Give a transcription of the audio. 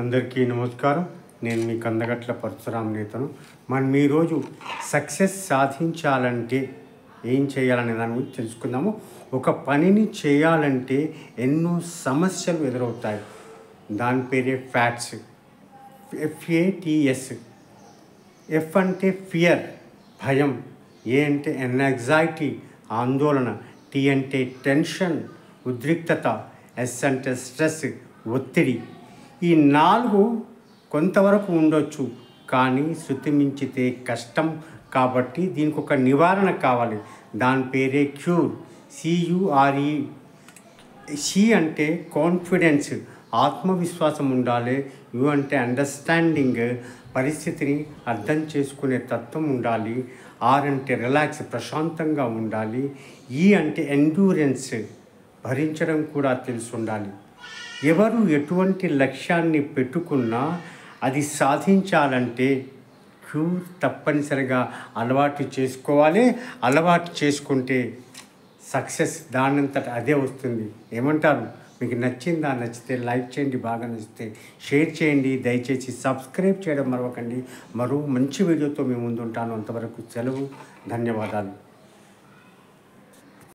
అందరికీ నమస్కారం. నేను మీ కందగట్ల పరశురాం నేతను. మనం ఈరోజు సక్సెస్ సాధించాలంటే ఏం చేయాలనే దాని గురించి తెలుసుకుందాము. ఒక పనిని చేయాలంటే ఎన్నో సమస్యలు ఎదురవుతాయి. దాని పేరే ఫ్యాట్స్, FATS. F అంటే ఫియర్, భయం. ఏ అంటే యాంగ్జైటీ, ఆందోళన. T అంటే టెన్షన్, ఉద్రిక్తత. S అంటే స్ట్రెస్, ఒత్తిడి. ఈ 4 కొంతవరకు ఉండొచ్చు, కానీ శృతి మించితే కష్టం. కాబట్టి దీనికి ఒక నివారణ కావాలి. దాని పేరే క్యూర్, CURE. C అంటే కాన్ఫిడెన్స్, ఆత్మవిశ్వాసం ఉండాలి. U అంటే అండర్స్టాండింగ్, పరిస్థితిని అర్థం చేసుకునే తత్వం ఉండాలి. R అంటే రిలాక్స్, ప్రశాంతంగా ఉండాలి. E అంటే ఎండ్యూరెన్స్, భరించడం కూడా తెలిసి ఉండాలి. ఎవరు ఎటువంటి లక్ష్యాన్ని పెట్టుకున్నా అది సాధించాలంటే క్యూర్ తప్పనిసరిగా అలవాటు చేసుకోవాలి. అలవాటు చేసుకుంటే సక్సెస్ దానంతట అదే వస్తుంది. ఏమంటారు? మీకు నచ్చిందా? నచ్చితే లైక్ చేయండి, బాగా నచ్చితే షేర్ చేయండి. దయచేసి సబ్స్క్రైబ్ చేయడం మరవకండి. మరో మంచి వీడియోతో మీ ముందు ఉంటాను. అంతవరకు సెలవు. ధన్యవాదాలు.